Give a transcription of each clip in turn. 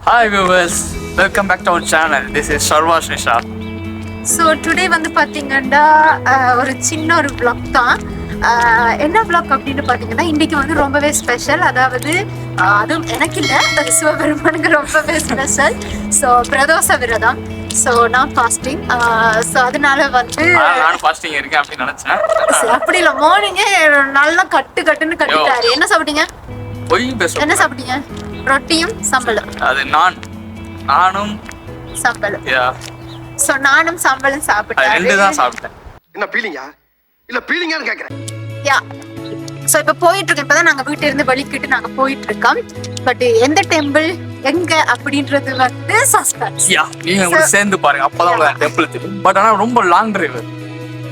Hi viewers, welcome back to our channel. This is Sharvash Nisha. So today வந்து பாத்தீங்கன்னா ஒரு சின்ன ஒரு vlog தான். என்ன vlog அப்படின்னு பாத்தீங்கன்னா இன்னைக்கு வந்து ரொம்பவே ஸ்பெஷல். அதாவது அதுவும் எனக்கு இல்ல, சிவபெருமானுக்கு ரொம்பவே ஸ்பெஷல். ஸோ பிரதோஷ விரதம். ஸோ நான் ஃபாஸ்டிங். ஸோ அதனால வந்து நானும் ஃபாஸ்டிங் இருக்கேன் அப்படின்னு நினைச்சேன். அப்படி இல்லை, மார்னிங்கே நல்லா கட்டுன்னு கட்டிட்டாரு. என்ன சாப்பிட்டீங்க? என்ன சாப்பிட்டீங்க? ரொட்டியும் சம்பளம். அது நானும் சம்பளம். சோ நானும் சம்பளம் சாப்பிட்டேன். ரெண்டு தான் சாப்பிட்டேன். என்ன பீலிங்கா இல்ல பீலிங்கான்னு கேக்குறேன். யா சோ இப்ப போயிட்டு இருக்கோம். இப்பதான் நாங்க வீட்டுல இருந்து வலிக்கிட்டு நாங்க போயிட்டு இருக்கோம். பட் எந்த டெம்பிள் எங்க அப்படின்றது வந்து சஸ்பென்ஸ். யா நீங்க கூட சேர்ந்து பாருங்க, அப்பதான் உங்களுக்கு டெம்பிள் தெரியும். பட் ஆனா ரொம்ப லாங் டிரைவ்.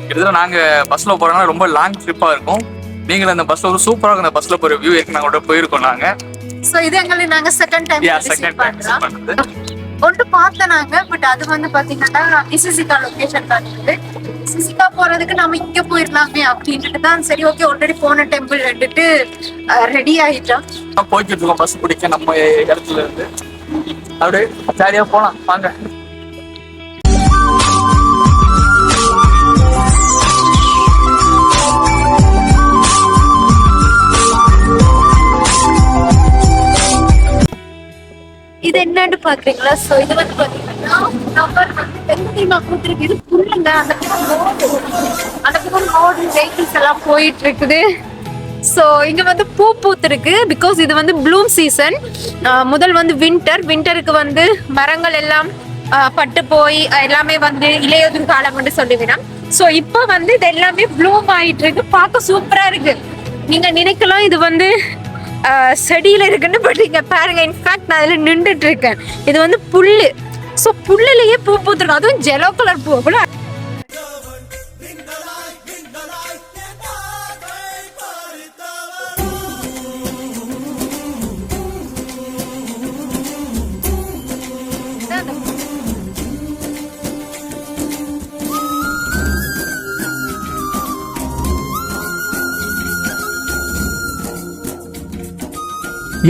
கிட்டத்தட்ட நாங்க பஸ்ல போறோம்னா ரொம்ப லாங் ட்ரிப்பா இருக்கும். நீங்க அந்த பஸ்ல ஒரு சூப்பரா இருக்கும். அந்த பஸ்ல போற வியூ இருக்கு. நாங்க கூட போயிருக்கோம் நாங்க. சோ இது எங்களுக்கு நாங்க செகண்ட் டைம் பண்றோம். ஒன்று பார்த்தேன் நாங்க. பட் அது வந்து பாத்தீங்கன்னா இசிசிகா லொகேஷன் தான் இருக்குது. இசிசிகா போறதுக்கு நம்ம இங்க போயிடலாமே அப்படின்ட்டு தான் சரி ஓகே ஆல்ரெடி போன டெம்பிள் எடுத்துட்டு ரெடி ஆயிட்டோம். போய்கிட்டு இருக்கோம் பஸ் பிடிக்க நம்ம இடத்துல இருந்து. அப்படியே ஜாலியா போலாம் வாங்க. இது என்னன்னு பாக்குறீங்களா? சோ இது வந்து பாத்தீங்கன்னா நம்பர் கொடுத்துருக்கு. இது புல்லுங்க. அந்த ரோடு வெஹிக்கிள்ஸ் எல்லாம் போயிட்டு இருக்குது. ஸோ இங்க வந்து பூ பூத்திருக்கு. பிகாஸ் இது வந்து ப்ளூம் சீசன். முதல் வந்து விண்டருக்கு வந்து மரங்கள் எல்லாம் பட்டு போய் எல்லாமே வந்து இலையுதிர் காலம் சொல்லுவேன். ஸோ இப்போ வந்து இது எல்லாமே ப்ளூம் ஆயிட்டு இருக்கு. பார்க்க சூப்பரா இருக்கு. நீங்க நினைக்கலாம் இது வந்து செடியில இருக்குன்னு. பட் இங்க பாருங்க, இன்ஃபேக்ட் நான் அதுல நின்றுட்டு இருக்கேன். இது வந்து புல்லு. ஸோ புல்லுலயே பூ பூத்துருக்கும். அதுவும் ஜெலோ கலர் பூ கூட.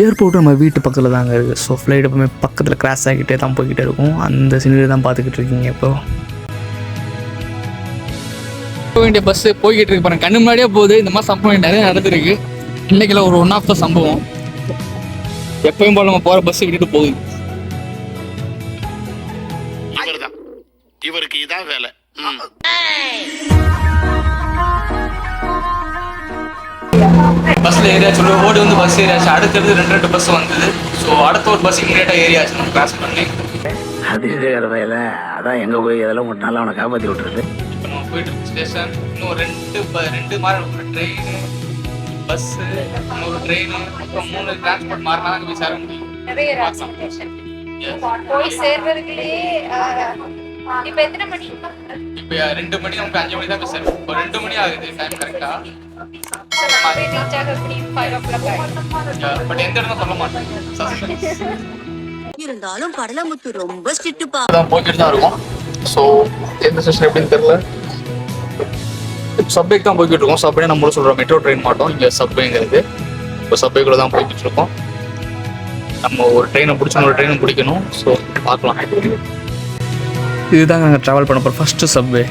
ஏர்போர்ட்டு நம்ம வீட்டு பக்கத்தில் தாங்க இருக்குது. ஸோ ஃப்ளைட் எப்பவுமே பக்கத்தில் கிராஸ் ஆகிட்டே தான் போய்கிட்டே இருக்கும். அந்த சீனரி தான் பார்த்துக்கிட்டு இருக்கீங்க. இப்போ போக வேண்டிய பஸ் போய்கிட்டு இருக்கு பாருங்க, கண்ணு முன்னாடியே போகுது. இந்த மாதிரி சம்பவம் நிறைய நடந்திருக்கு. இன்னைக்குல ஒரு ஒன் ஆஃப் த சம்பவம். எப்பயும் போல நம்ம போற பஸ் விட்டுட்டு போகுது. இவருக்கு இதான் வேலை. பஸ்ல ஏரியாச்சு, ஓடி வந்து பஸ் ஏரியாச்சு. அடுத்தடுத்து ரெண்டு பஸ் வந்தது. ஸோ அடுத்த ஒரு பஸ் இமீடியட்டா ஏரியாச்சு. நம்ம கிராஸ் பண்ணி அதிசயகர வேல. அதான் எங்க போய் இதெல்லாம் ஒரு நாள் அவனை காப்பாற்றி விட்டுருது. இப்போ நம்ம போயிட்டு இருக்க ஸ்டேஷன் இன்னும் ரெண்டு மாதிரி ஒரு ட்ரெயின், பஸ், இன்னொரு ட்ரெயின், அப்புறம் 3 டிரான்ஸ்போர்ட் மாறினா தான் போய் சேர முடியும். போய் சேர்றதுக்குள்ளே இப்ப எத்தனை மணி? இப்போ 2 மணி, நமக்கு 5 மணி தான் போய் சேரும். இப்போ 2 மணி ஆகுது டைம் கரெக்டா. பட் எந்த இடம் சொல்ல மாட்டேன். இருந்தாலும் கடலமுத்து ரொம்ப ஸ்ட்ரிக்ட்பா. போய்கிட்டு தான் இருக்கும். ஸோ எந்த ஸ்டேஷன் எப்படின்னு தெரியல. சப்வேக்கு தான் போய்கிட்டு இருக்கோம். சப்வே நம்ம சொல்கிறோம், மெட்ரோ ட்ரெயின் மாட்டோம். இங்கே சப்வேங்கிறது. இப்போ சப்வேக்குள்ள தான் போய்கிட்டு இருக்கோம். நம்ம ஒரு ட்ரெயினை பிடிச்சோம், ஒரு ட்ரெயினை பிடிக்கணும். ஸோ பார்க்கலாம். இதுதாங்க நாங்கள் ட்ராவல் பண்ண போகிறோம் ஃபஸ்ட்டு சப்வே.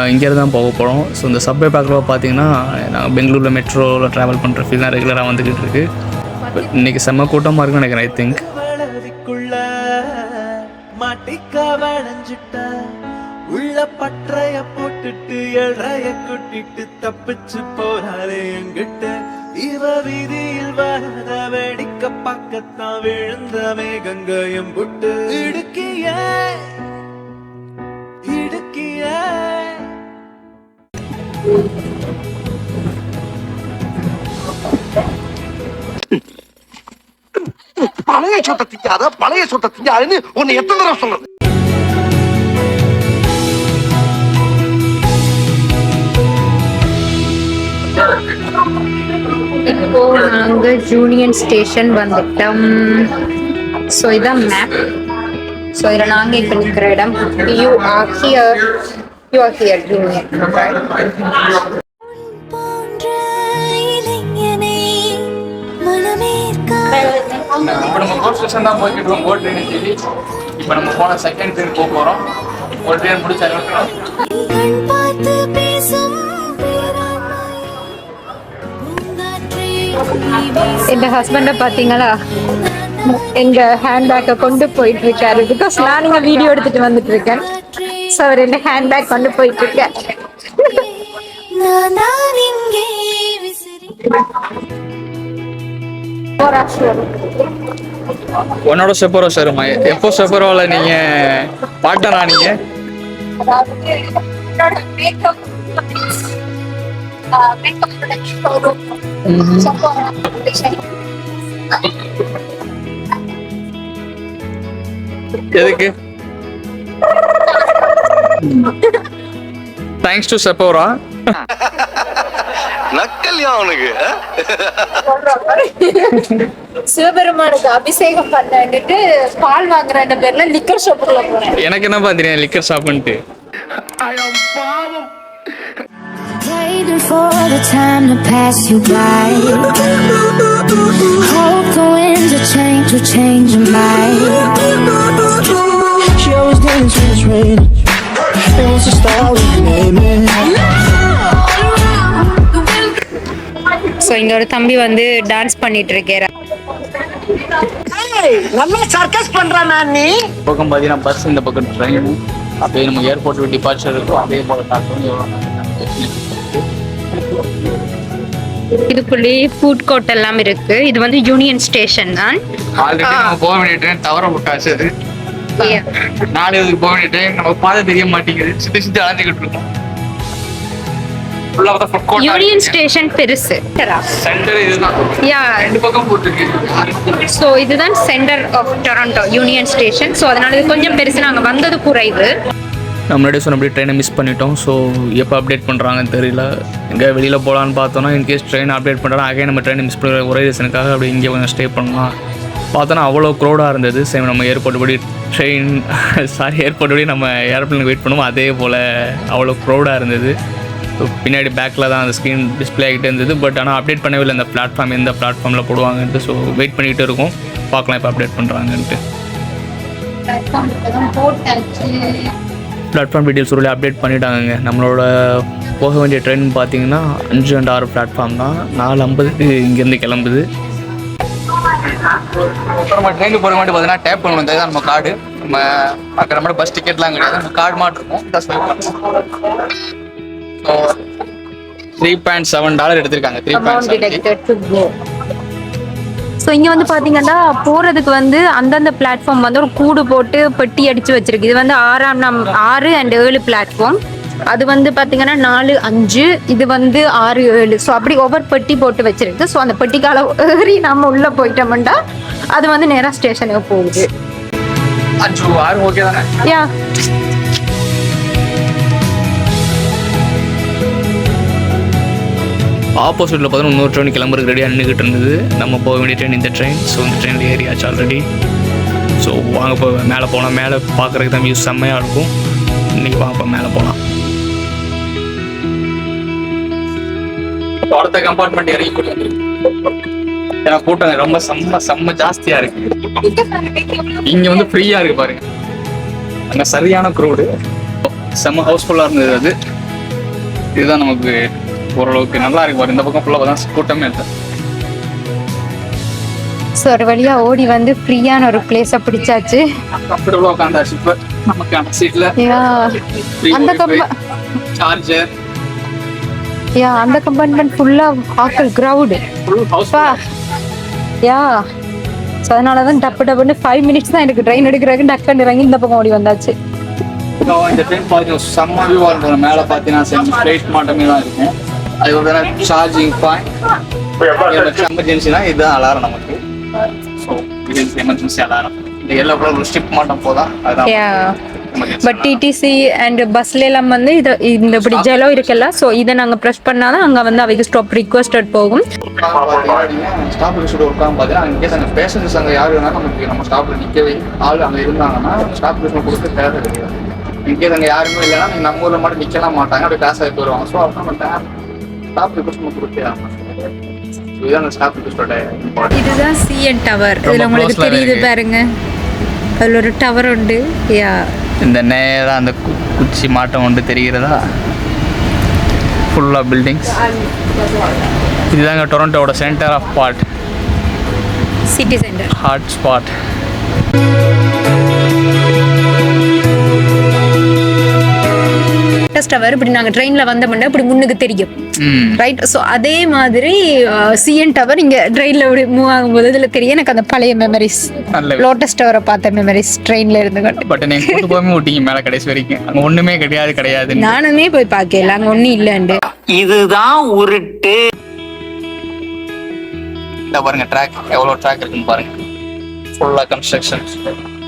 இங்கேருந்து தான் போக போகிறோம். ஸோ இந்த சப்வே பார்க்குறப்ப பார்த்தீங்கன்னா நாங்கள் பெங்களூரில் மெட்ரோவில் ட்ராவல் பண்ணுற ஃபீல் தான் ரெகுலராக வந்துக்கிட்டு இருக்கு. இன்றைக்கி செம்ம கூட்டமாக இருக்குன்னு நினைக்கிறேன். ஐ திங்க் உள்ள பற்றைய போட்டுட்டு எழைய குட்டிட்டு தப்பிச்சு போறாளே எங்கிட்ட. இவ வீதியில் வரத வேடிக்க பக்கத்தான் விழுந்த மேகங்கையும் புட்டு. இடுக்கிய பழைய சொத்தை திங்காத, பழைய சொத்தை திங்காதுன்னு உன்னை எத்தனை தடவை சொல்றது? இப்போ நாங்க யூனியன் ஸ்டேஷன் வந்துட்டோம். ஸோ இதான் மேப். ஸோ இதில் நாங்கள் இப்போ நிற்கிற இடம். You are here union. இப்போ நம்ம கோட் ஸ்டேஷன் தான் போய்கிட்டு இருக்கோம், கோட் ட்ரெயின் சொல்லி. இப்போ நம்ம போன செகண்ட் ட்ரெயின் போக போகிறோம். ஒரு ட்ரெயின் முடிச்சாலும் எங்க ஹஸ்பண்ட பாத்தீங்களா எங்க ஹேண்ட்பேக்கை கொண்டு போயிட்டு இருக்காரு. பிகாஸ் நான் இங்க வீடியோ எடுத்துட்டு வந்துட்டு இருக்கேன். ஸோ அவர் என்ன ஹேண்ட்பேக் கொண்டு போயிட்டு இருக்கேன். உன்னோட செப்பரோ சாருமா, எப்போ செப்பரோல நீங்க பாட்டனா நீங்க? எதுக்கு? Thanks to செப்போரா. நக்கல்யா அவனுக்கு. சிவபெருமானுக்கு அபிஷேகம் பண்ணிட்டு பால் வாங்குற பேர்ல லிக்கர் ஷாப்புக்குள்ள போறேன். எனக்கு என்ன பாத்தீங்க liquor ஷாப்ன்ட்டு. Waiting for the time to pass you by. Hope the winds of change will change your mind. She always dance when it's raining. It was a star with her name in. So இங்க ஒரு தம்பி வந்து dance பண்ணிட்டு இருக்காரு. நல்லா circus பண்றானா நீ? பக்கம் பார்த்தீங்கன்னா பஸ், இந்த பக்கம் ட்ரெயின், அப்படியே நம்ம ஏர்போர்ட் டிபார்ச்சர் இருக்கும். அதே போல காட்டும். இதுக்குள்ளே ஃபுட் கோர்ட் எல்லாம் இருக்கு. இது வந்து யூனியன் ஸ்டேஷன் தான். ஆல்ரெடி நம்ம போக வேண்டிய ட்ரெயின் தவற விட்டாச்சு. அது 4 போக வேண்டிய ட்ரெயின் நம்ம பாதை தெரிய மாட்டேங்குது. சுத்தி சுத்தி அலைஞ்சிக்கிட்டு இருக்கோம். யூனியன் ஸ்டேஷன் பெருசு. சென்டர் இதுதான். யா, ரெண்டு பக்கம் போட்டுருக்கு. ஸோ இதுதான் centre of Toronto Union station. So அதனால இது கொஞ்சம் பெருசு. நாங்கள் வந்தது குறைவு. நம்ம முன்னாடி சொன்னபடி ட்ரெயினை மிஸ் பண்ணிட்டோம். ஸோ எப்போ அப்டேட் பண்ணுறாங்கன்னு தெரியல. எங்கே வெளியில் போகலான்னு பார்த்தோன்னா இன்கேஸ் ட்ரெயின் அப்டேட் பண்ணுறாங்க அகைன் நம்ம ட்ரெயினை மிஸ் பண்ணுற ஒரே ரீசனுக்காக அப்படி இங்கே கொஞ்சம் ஸ்டே பண்ணலாம் பார்த்தோன்னா அவ்வளோ க்ரௌடாக இருந்தது. சரி நம்ம ஏர்போர்ட் படி ஏர்போர்ட் படி நம்ம ஏரோப்ளேனுக்கு வெயிட் பண்ணுவோம். அதே போல் அவ்வளோ க்ரௌடாக இருந்தது. ஸோ பின்னாடி பேக்கில் தான் அந்த ஸ்க்ரீன் டிஸ்பிளே ஆகிட்டே இருந்தது. பட் ஆனால் அப்டேட் பண்ணவே இல்லை இந்த பிளாட்ஃபார்ம், எந்த பிளாட்ஃபார்மில் போடுவாங்கன்ட்டு. ஸோ வெயிட் பண்ணிக்கிட்டு இருக்கோம், பார்க்கலாம் இப்போ அப்டேட் பண்ணுறாங்கன்ட்டு. பிளாட்ஃபார்ம் டீட்டெயில்ஸ் ஒரு அப்டேட் பண்ணிட்டாங்க. நம்மளோட போக வேண்டிய ட்ரெயின் பார்த்தீங்கன்னா 5 and 6 பிளாட்ஃபார்ம் தான். 4:50 இங்கேருந்து கிளம்புது. நம்ம ட்ரெயினுக்கு போகிற மாதிரி பார்த்தீங்கன்னா டேப் பண்ணணும். இந்த நம்ம கார்டு நம்ம பார்க்குற மாதிரி பஸ் டிக்கெட்லாம் கிடையாது. நம்ம கார்டு மாட்டு இருக்கும். ஸோ $3.7 எடுத்திருக்காங்க. 3.7. ஸோ இங்கே வந்து பார்த்தீங்கன்னா போகிறதுக்கு வந்து அந்தந்த பிளாட்ஃபார்ம் வந்து ஒரு கூடு போட்டு பெட்டி அடித்து வச்சிருக்கு. இது வந்து 6 and 7 பிளாட்ஃபார்ம். அது வந்து பார்த்தீங்கன்னா 4, 5, இது வந்து 6, 7. ஸோ அப்படி ஒவ்வொரு பெட்டி போட்டு வச்சிருக்கு. ஸோ அந்த பெட்டிக்கால ஏறி நம்ம உள்ளே போயிட்டோம்னா அது வந்து நேராக ஸ்டேஷனுக்கு போகுது. 5, 6 ஓகே தானே? யா, ஆப்போசிட்டில் பார்த்தீங்கன்னா இன்னொரு ட்ரெயின் கிளம்புறதுக்கு ரெடியாக நின்றுக்கிட்டு இருந்தது. நம்ம போக வேண்டிய ட்ரெயின் இந்த ட்ரெயின். ஸோ இந்த ட்ரெயினில் ஏறியாச்சு ஆல்ரெடி. ஸோ வாங்க இப்போ மேலே போகலாம். மேலே பார்க்குறதுக்கு தான் வியூ செம்மையாக இருக்கும். இன்றைக்கி வாங்க இப்போ மேலே போகலாம். அடுத்த கம்பார்ட்மெண்ட் இறங்கி கூட்டு வந்துருக்கு. ஏன்னா கூட்டம் ரொம்ப செம்ம ஜாஸ்தியாக இருக்கு. இங்கே வந்து ஃப்ரீயாக இருக்கு பாருங்க. அங்கே சரியான க்ரௌடு, செம்ம ஹவுஸ்ஃபுல்லாக இருந்தது. அது இதுதான் நமக்கு ஓரளவுக்கு நல்லா இருக்கு பாரு. இந்த பக்கம் ஃபுல்லாக பார்த்தா கூட்டமே இல்லை. ஸோ ஒரு வழியாக ஓடி வந்து ஃப்ரீயான ஒரு பிளேஸை பிடிச்சாச்சு. கம்ஃபர்டபுளாக உட்காந்தாச்சு. இப்போ நமக்கான சீட்டில் அந்த சார்ஜர், அந்த கம்பார்ட்மெண்ட் ஃபுல்லாக ஆக்கள் க்ரௌடு. ஸோ அதனால தான் டப்புன்னு 5 minutes தான் எனக்கு ட்ரெயின் எடுக்கிறதுக்கு டக்குன்னு இறங்கி இந்த பக்கம் ஓடி வந்தாச்சு. இந்த ட்ரெயின் பார்த்தீங்கன்னா செம்ம வியூவாக இருக்கும். மேலே பார்த்தீங்கன்னா ஃப்ளைட் மாட்டமே தான் இருக்கும். அது ஒரு சார்ஜிங் பாயிண்ட். எமர்ஜென்சினா இதுதான் அலாரம் நமக்கு. ஸோ இது எமர்ஜென்சி அலாரம். இந்த எல்லா ஒரு ஸ்ட்ரிப் மாட்டம் போதான். அதுதான். பட் டிடிசி அண்ட் பஸ்ல எல்லாம் வந்து இது இந்த இப்படி ஜெலோ இருக்குல்ல. ஸோ இதை நாங்கள் ப்ரெஸ் பண்ணாதான் அங்கே வந்து அவைக்கு ஸ்டாப் ரிக்வெஸ்டட் போகும். ஸ்டாப் ரிக்வெஸ்ட் உட்காந்து பார்த்தீங்கன்னா இன்கேஸ் அங்கே பேசஞ்சர்ஸ் அங்கே யார் வேணாலும் நமக்கு நம்ம ஸ்டாப்பில் நிற்கவே ஆள் அங்கே இருந்தாங்கன்னா ஸ்டாப் ரிக்வெஸ்ட் கொடுத்து தேவை கிடையாது. இன்கேஸ் அங்கே யாருமே இல்லைன்னா நீங்கள் நம்ம ஊரில் மட்டும் நிற்கலாம் மாட்டாங்க. அப்படியே கிளாஸ் ஆகிட்டு வருவாங்க. ஸோ அப்போ நம்ம ஸ்டாப் ரிக்வெஸ்ட் கொடுத்தே ஆகணும். இதுதான் அந்த ஸ்டாப் பிஸ்டோட இதுதான் சிஎன் டவர். ரொம்ப இதுல உங்களுக்கு close-ல தெரியுது இருக்கு. பாருங்க, அதுல ஒரு டவர் உண்டு. யா, இந்த நேராக அந்த குச்சி மாட்டம் ஒன்று தெரிகிறதா, ஃபுல்லாக பில்டிங்ஸ். இதுதாங்க டொரண்டோட centre of part, city centre. Hot spot. Tower இப்படி நாங்க ட்ரெயின்ல வந்தோம்னா இப்படி முன்னுக்கு தெரியும், ரைட்? ஸோ அதே மாதிரி சிஎன் டவர் இங்க ட்ரெயின்ல இப்படி மூவ் ஆகும்போது இதுல தெரியும். எனக்கு அந்த பழைய மெமரிஸ், நல்ல லோட்டஸ் டவரை பார்த்த மெமரிஸ் ட்ரெயின்ல இருந்து கொண்டு. பட் நீங்கள் கூட்டு போகாம விட்டீங்க மேலே கடைசி வரைக்கும். அங்கே ஒன்றுமே கிடையாது. நானுமே போய் பார்க்கல, அங்க ஒன்றும் இல்லைண்டு. இதுதான் உருட்டு. இந்த பாருங்க ட்ராக், எவ்வளோ ட்ராக் இருக்குன்னு பாருங்க. ஃபுல்லாக கன்ஸ்ட்ரக்ஷன்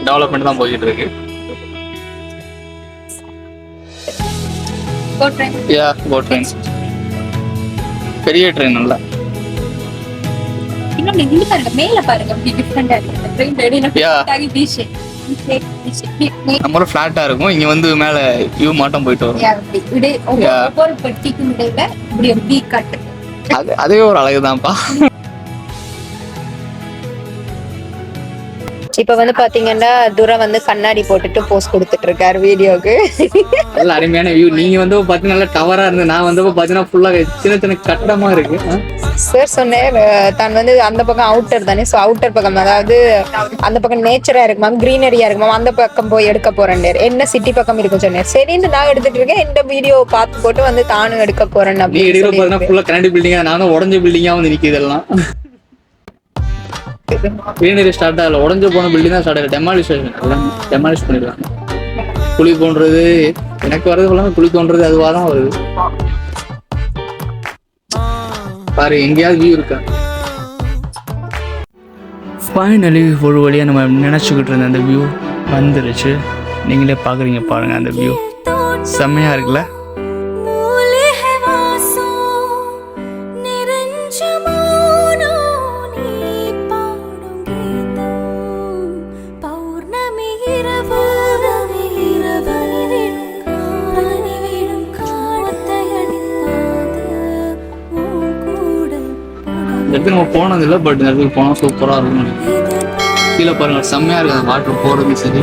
டெவலப்மெண்ட் தான் போயிட்டு இருக்கு. யா, கோ ட்ரெயின், பெரிய ட்ரெயின் இல்ல. இன்னொன்னு இங்க பாருங்க, மேல பாருங்க, அப்படி டிஃபரெண்டா இருக்கு ட்ரெயின். நம்ம ஃபிளாட்டா இருக்கும், இங்க வந்து மேல வியூ மாட்டம் போயிட்டு வரும். ஒவ்வொரு பெட்டிக்கும் இடையில இப்படி ஒரு பீ கட். அதுவே ஒரு அழகுதான்ப்பா. இப்ப வந்து பாத்தீங்கன்னா துரை வந்து கண்ணாடி போட்டுட்டு போஸ் கொடுத்துட்டு இருக்காரு வீடியோக்கு. நல்ல அருமையான வியூ. நீங்க வந்து பாத்தீங்கன்னா நல்லா டவரா இருந்து, நான் வந்து பாத்தீங்கன்னா ஃபுல்லா சின்ன சின்ன கட்டடமா இருக்கு. சார் சொன்னேன், தான் வந்து அந்த பக்கம் அவுட்டர் தானே, ஸோ அவுட்டர் பக்கம், அதாவது அந்த பக்கம் நேச்சரா இருக்குமா, கிரீனரியா இருக்குமா, அந்த பக்கம் போய் எடுக்க போறேன். என்ன சிட்டி பக்கம் இருக்கும் சொன்னேன். சரின்னு நான் எடுத்துட்டு இருக்கேன். இந்த வீடியோ பார்த்து போட்டு வந்து தானும் எடுக்க போறேன். நீ எடுக்க போறேன்னா ஃபுல்லா கண்ணாடி பில்டிங்கா, நானும் உடஞ்ச பில்டிங்கா வந்து நிக்குது எல்லாம். கிரீனரி ஸ்டார்ட் ஆகல, உடஞ்சு போன பில்டிங் தான் ஸ்டார்ட் ஆகல. டெமாலிஷ் பண்ணிடுவாங்க. குழி தோன்றது எனக்கு வர்றது எல்லாமே குழி தோன்றது அதுவாக தான் வருது. பாரு, எங்கேயாவது வியூ இருக்கா? ஃபைனலி ஒரு வழியாக நம்ம நினச்சிக்கிட்டு இருந்த அந்த வியூ வந்துருச்சு. நீங்களே பார்க்குறீங்க பாருங்க, அந்த வியூ செம்மையாக இருக்குல்ல? இந்த இடத்துக்கு நம்ம போனதில்லை, பட் இந்த இடத்துக்கு போனால் சூப்பராக இருக்கும். கீழே பாருங்கள், செம்மையாக இருக்குது அந்த வாட்டர் போகிறது. சரி,